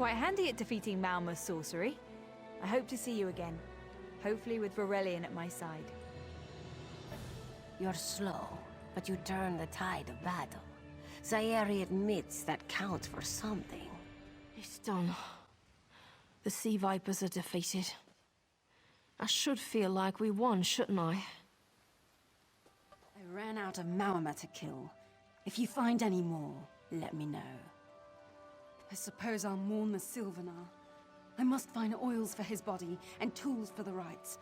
quite handy at defeating Malma's sorcery. I hope to see you again. Hopefully with Varelian at my side. You're slow, but you turn the tide of battle. Zairi admits that counts for something. It's done. The Sea Vipers are defeated. I should feel like we won, shouldn't I? I ran out of Malma to kill. If you find any more, let me know. I suppose I'll mourn the Sylvanar. I must find oils for his body and tools for the rites.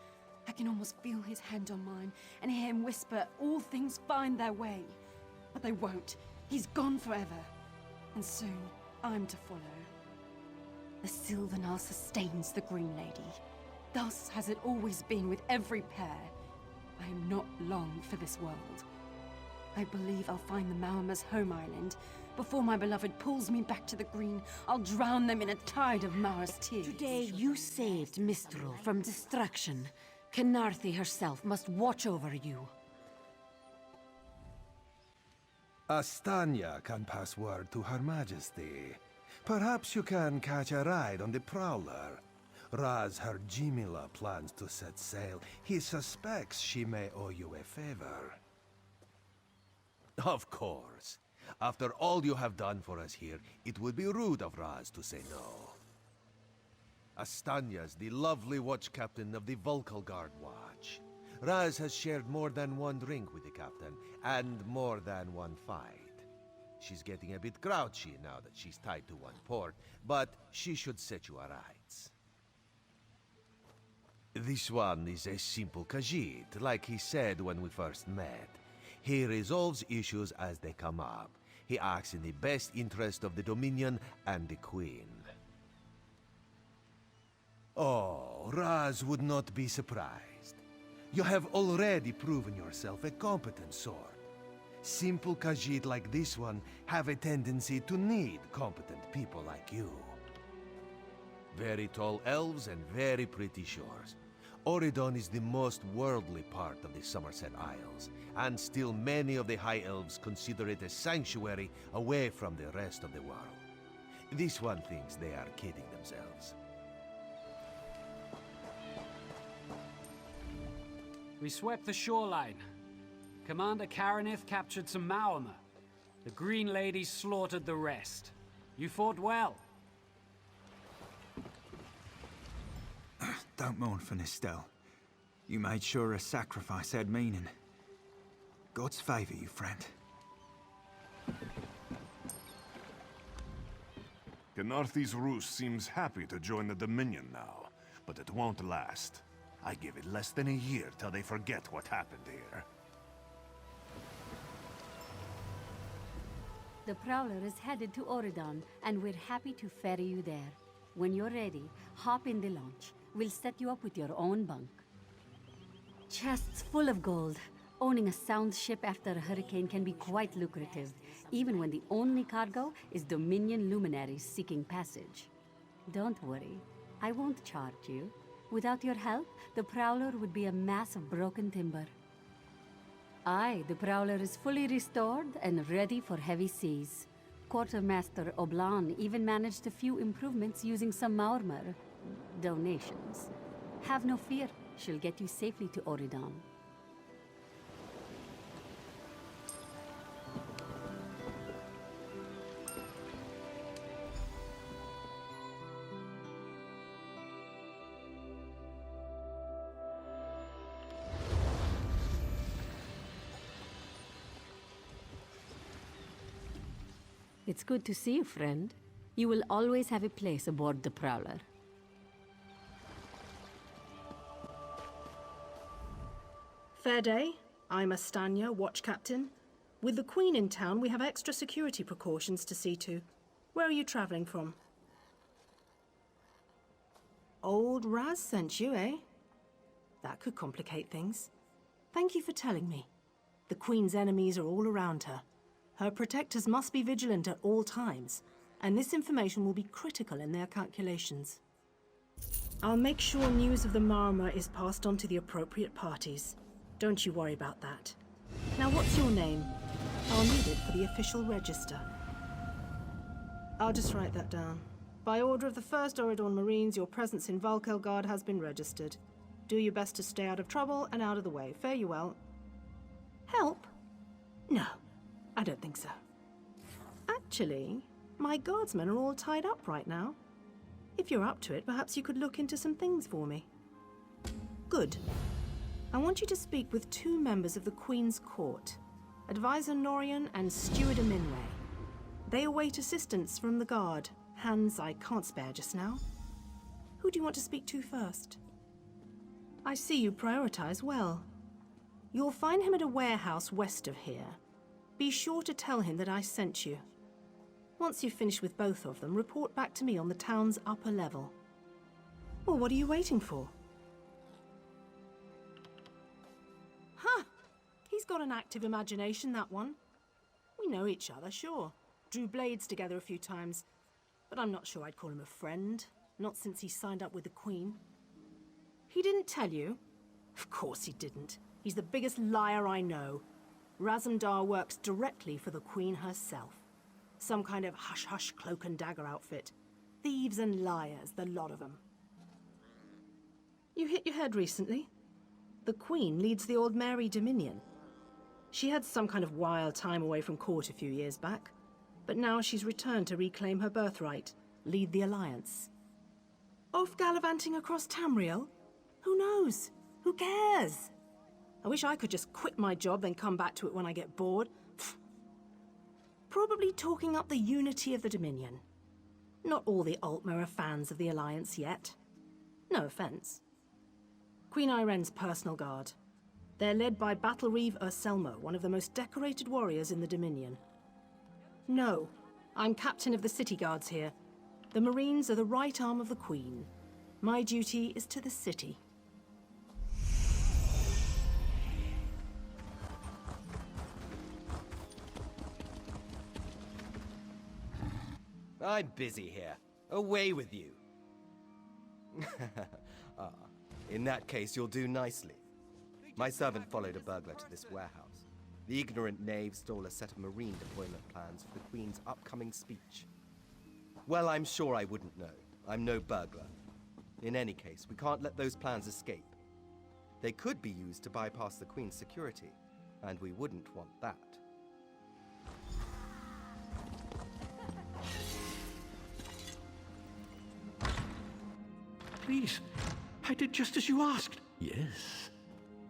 I can almost feel his hand on mine and hear him whisper, all things find their way. But they won't. He's gone forever. And soon, I'm to follow. The Sylvanar sustains the Green Lady. Thus has it always been with every pair. I am not long for this world. I believe I'll find the Malma's home island. Before my beloved pulls me back to the Green, I'll drown them in a tide of Mara's tears. Today you saved Mistral from destruction. Khenarthi herself must watch over you. Astanya can pass word to Her Majesty. Perhaps you can catch a ride on the Prowler. Raz her Jimila plans to set sail. He suspects she may owe you a favor. Of course. After all you have done for us here, it would be rude of Raz to say no. Astanya's the lovely watch captain of the Volkalgard Watch. Raz has shared more than one drink with the captain, and more than one fight. She's getting a bit grouchy now that she's tied to one port, but she should set you aright. This one is a simple Khajiit, like he said when we first met. He resolves issues as they come up. He acts in the best interest of the Dominion and the Queen. Oh, Raz would not be surprised. You have already proven yourself a competent sword. Simple Khajiit like this one have a tendency to need competent people like you. Very tall elves and very pretty shores. Auridon is the most worldly part of the Somerset Isles, and still many of the High Elves consider it a sanctuary away from the rest of the world. This one thinks they are kidding themselves. We swept the shoreline. Commander Karanith captured some Malma. The Green Lady slaughtered the rest. You fought well. Don't mourn for Nistel. You made sure a sacrifice had meaning. God's favor you, friend. Khenarthi's Roost seems happy to join the Dominion now, but it won't last. I give it less than a year till they forget what happened here. The Prowler is headed to Auridon, and we're happy to ferry you there. When you're ready, hop in the launch. We'll set you up with your own bunk. Chests full of gold. Owning a sound ship after a hurricane can be quite lucrative, even when the only cargo is Dominion luminaries seeking passage. Don't worry, I won't charge you. Without your help, the Prowler would be a mass of broken timber. Aye, the Prowler is fully restored and ready for heavy seas. Quartermaster Oblan even managed a few improvements using some Maormer donations. Have no fear, she'll get you safely to Auridon. It's good to see you, friend. You will always have a place aboard the Prowler. Fair day. I'm Astanya, watch captain. With the Queen in town, we have extra security precautions to see to. Where are you traveling from? Old Raz sent you, eh? That could complicate things. Thank you for telling me. The Queen's enemies are all around her. Her protectors must be vigilant at all times, and this information will be critical in their calculations. I'll make sure news of the Marmor is passed on to the appropriate parties. Don't you worry about that. Now, what's your name? I'll need it for the official register. I'll just write that down. By order of the 1st Auridon Marines, your presence in Valkelgard has been registered. Do your best to stay out of trouble and out of the way. Fare you well. Help? No, I don't think so. Actually, my guardsmen are all tied up right now. If you're up to it, perhaps you could look into some things for me. Good. I want you to speak with 2 members of the Queen's Court, Advisor Norian and Steward Aminwe. They await assistance from the guard. Hands I can't spare just now. Who do you want to speak to first? I see you prioritize well. You'll find him at a warehouse west of here. Be sure to tell him that I sent you. Once you've finished with both of them, report back to me on the town's upper level. Well, what are you waiting for? Huh! He's got an active imagination, that one. We know each other, sure. Drew blades together a few times. But I'm not sure I'd call him a friend. Not since he signed up with the Queen. He didn't tell you? Of course he didn't. He's the biggest liar I know. Razumdar works directly for the Queen herself. Some kind of hush-hush cloak and dagger outfit. Thieves and liars, the lot of them. You hit your head recently? The Queen leads the Aldmeri Dominion. She had some kind of wild time away from court a few years back, but now she's returned to reclaim her birthright, lead the Alliance. Off gallivanting across Tamriel? Who knows? Who cares? I wish I could just quit my job, then come back to it when I get bored. Probably talking up the unity of the Dominion. Not all the Aldmeri are fans of the Alliance yet. No offense. Queen Iren's personal guard. They're led by Battlereeve Urselmo, one of the most decorated warriors in the Dominion. No, I'm captain of the city guards here. The Marines are the right arm of the Queen. My duty is to the city. I'm busy here. Away with you. In that case, you'll do nicely. My servant followed a burglar to this warehouse. The ignorant knave stole a set of marine deployment plans for the Queen's upcoming speech. Well, I'm sure I wouldn't know. I'm no burglar. In any case, we can't let those plans escape. They could be used to bypass the Queen's security, and we wouldn't want that. Please, I did just as you asked. Yes.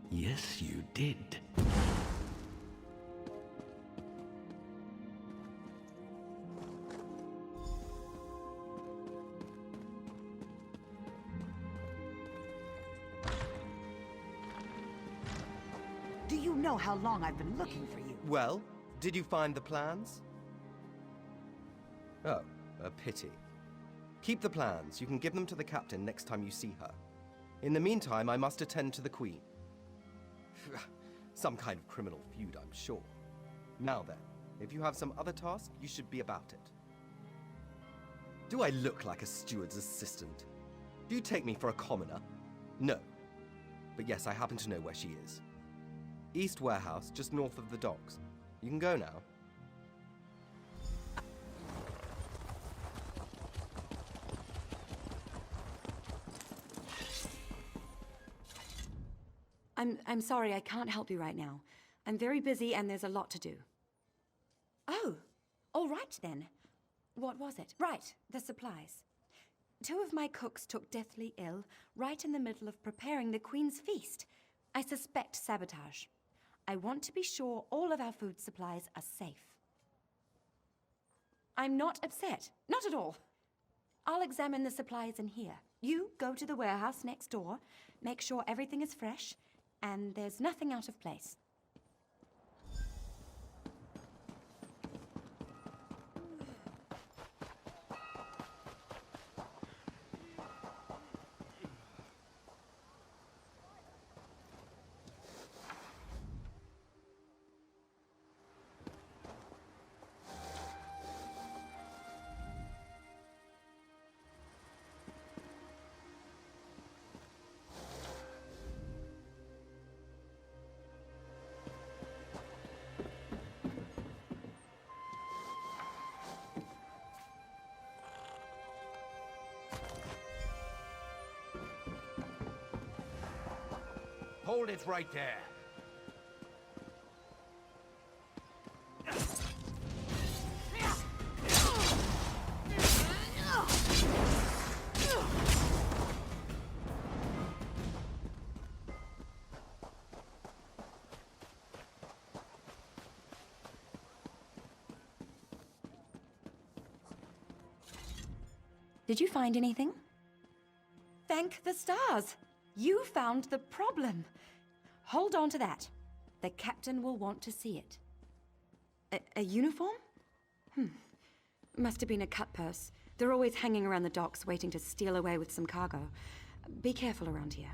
Yes, you did. Do you know how long I've been looking for you? Well, did you find the plans? Oh, a pity. Keep the plans. You can give them to the captain next time you see her. In the meantime, I must attend to the Queen. Some kind of criminal feud, I'm sure. Now then, if you have some other task, you should be about it. Do I look like a steward's assistant? Do you take me for a commoner? No. But yes, I happen to know where she is. East Warehouse, just north of the docks. You can go now. I'm sorry, I can't help you right now. I'm very busy and there's a lot to do. Oh, all right then. What was it? Right, the supplies. 2 of my cooks took deathly ill right in the middle of preparing the Queen's feast. I suspect sabotage. I want to be sure all of our food supplies are safe. I'm not upset. Not at all. I'll examine the supplies in here. You go to the warehouse next door, make sure everything is fresh, and there's nothing out of place. Hold it right there. Did you find anything? Thank the stars! You found the problem. Hold on to that. The captain will want to see it. A uniform? Must have been a cut purse. They're always hanging around the docks waiting to steal away with some cargo. Be careful around here.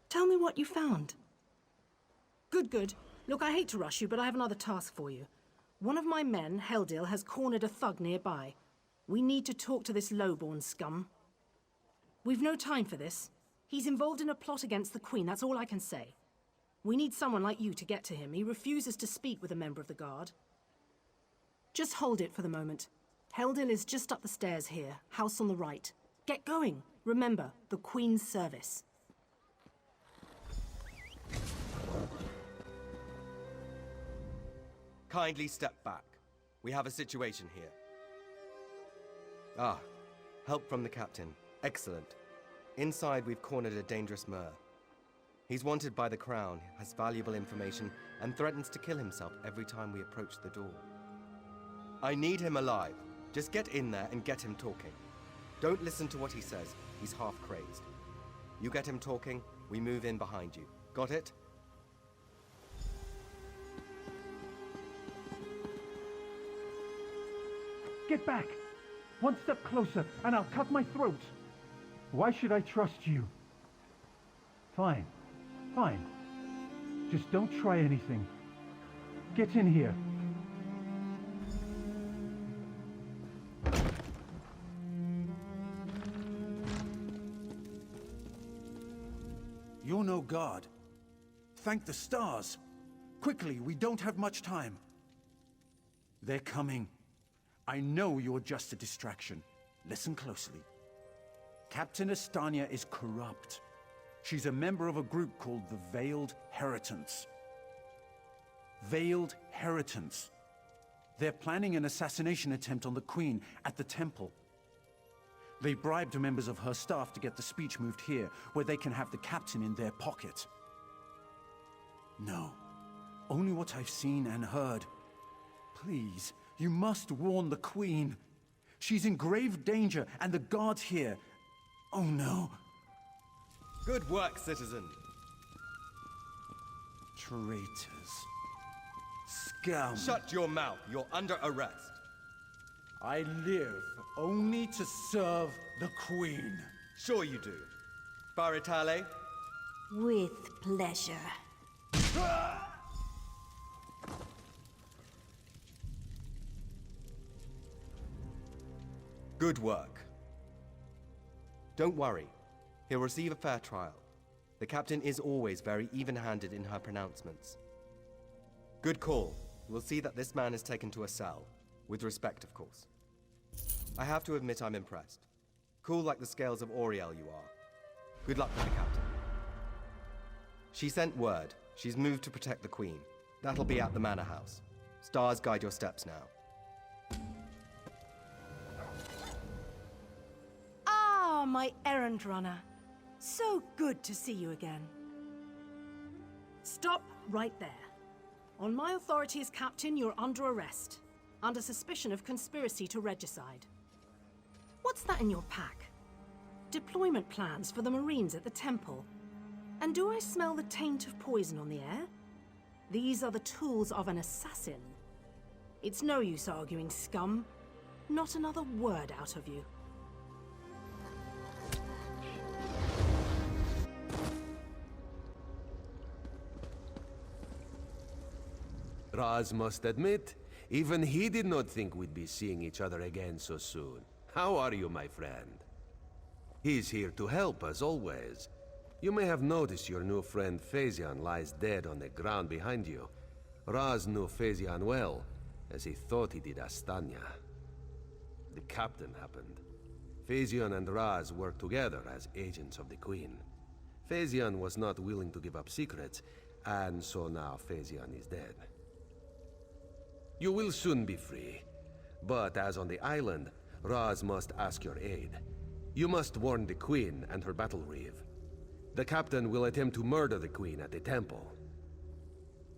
Tell me what you found. Good, good. Look, I hate to rush you, but I have another task for you. One of my men, Heldil, has cornered a thug nearby. We need to talk to this lowborn scum. We've no time for this. He's involved in a plot against the Queen, that's all I can say. We need someone like you to get to him. He refuses to speak with a member of the Guard. Just hold it for the moment. Heldil is just up the stairs here, house on the right. Get going. Remember, the Queen's service. Kindly step back. We have a situation here. Ah, help from the captain. Excellent. Inside, we've cornered a dangerous Mer. He's wanted by the Crown, has valuable information, and threatens to kill himself every time we approach the door. I need him alive. Just get in there and get him talking. Don't listen to what he says. He's half crazed. You get him talking, we move in behind you. Got it? Get back! One step closer, and I'll cut my throat! Why should I trust you? Fine. Fine. Just don't try anything. Get in here. You're no guard. Thank the stars. Quickly, we don't have much time. They're coming. I know you're just a distraction. Listen closely. Captain Estania is corrupt. She's a member of a group called the Veiled Heritants. Veiled Heritants. They're planning an assassination attempt on the Queen at the temple. They bribed members of her staff to get the speech moved here, where they can have the captain in their pocket. No, only what I've seen and heard. Please, you must warn the Queen. She's in grave danger, and the guards here. Oh no. Good work, citizen. Traitors. Scum. Shut your mouth. You're under arrest. I live only to serve the Queen. Sure you do. Baritale? With pleasure. Good work. Don't worry. He'll receive a fair trial. The captain is always very even-handed in her pronouncements. Good call. We'll see that this man is taken to a cell. With respect, of course. I have to admit I'm impressed. Cool like the scales of Auriel you are. Good luck with the captain. She sent word. She's moved to protect the Queen. That'll be at the Manor House. Stars guide your steps now. Ah, my errand runner. So good to see you again. Stop right there. On my authority as captain, you're under arrest. Under suspicion of conspiracy to regicide. What's that in your pack? Deployment plans for the Marines at the temple. And do I smell the taint of poison on the air? These are the tools of an assassin. It's no use arguing, scum. Not another word out of you. Raz must admit, even he did not think we'd be seeing each other again so soon. How are you, my friend? He's here to help, as always. You may have noticed your new friend Phazian lies dead on the ground behind you. Raz knew Phazian well, as he thought he did Astanya. The captain happened. Phasion and Raz worked together as agents of the Queen. Phasion was not willing to give up secrets, and so now Phasion is dead. You will soon be free, but as on the island, Raz must ask your aid. You must warn the Queen and her battle reeve. The captain will attempt to murder the Queen at the temple.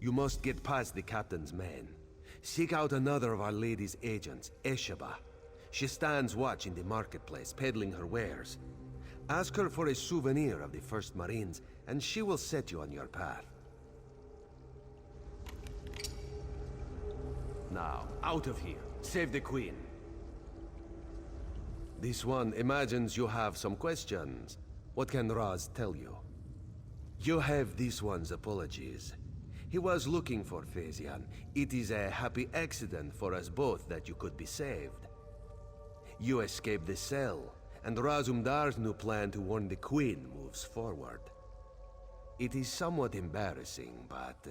You must get past the captain's men. Seek out another of Our Lady's agents, Esheba. She stands watch in the marketplace, peddling her wares. Ask her for a souvenir of the First Marines, and she will set you on your path. Now, out of here. Save the Queen. This one imagines you have some questions. What can Raz tell you? You have this one's apologies. He was looking for Phasion. It is a happy accident for us both that you could be saved. You escaped the cell, and Razumdar's new plan to warn the Queen moves forward. It is somewhat embarrassing, but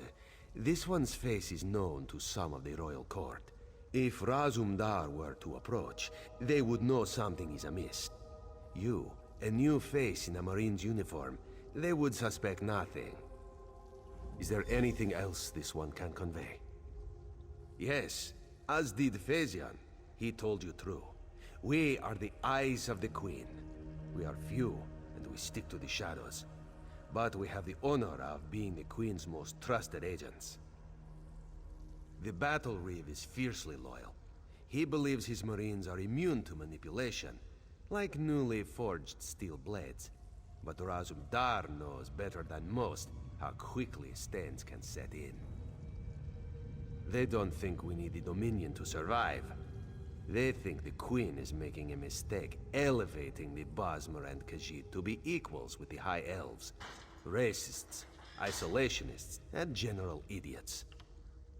this one's face is known to some of the royal court. If Razumdar were to approach, they would know something is amiss. You, a new face in a Marine's uniform, they would suspect nothing. Is there anything else this one can convey? Yes, as did Phasion. He told you true. We are the eyes of the Queen. We are few, and we stick to the shadows. But we have the honor of being the Queen's most trusted agents. The Battle Reeve is fiercely loyal. He believes his Marines are immune to manipulation, like newly forged steel blades. But Razumdar knows better than most how quickly stains can set in. They don't think we need the Dominion to survive. They think the Queen is making a mistake, elevating the Bosmer and Khajiit to be equals with the High Elves. Racists, isolationists, and general idiots.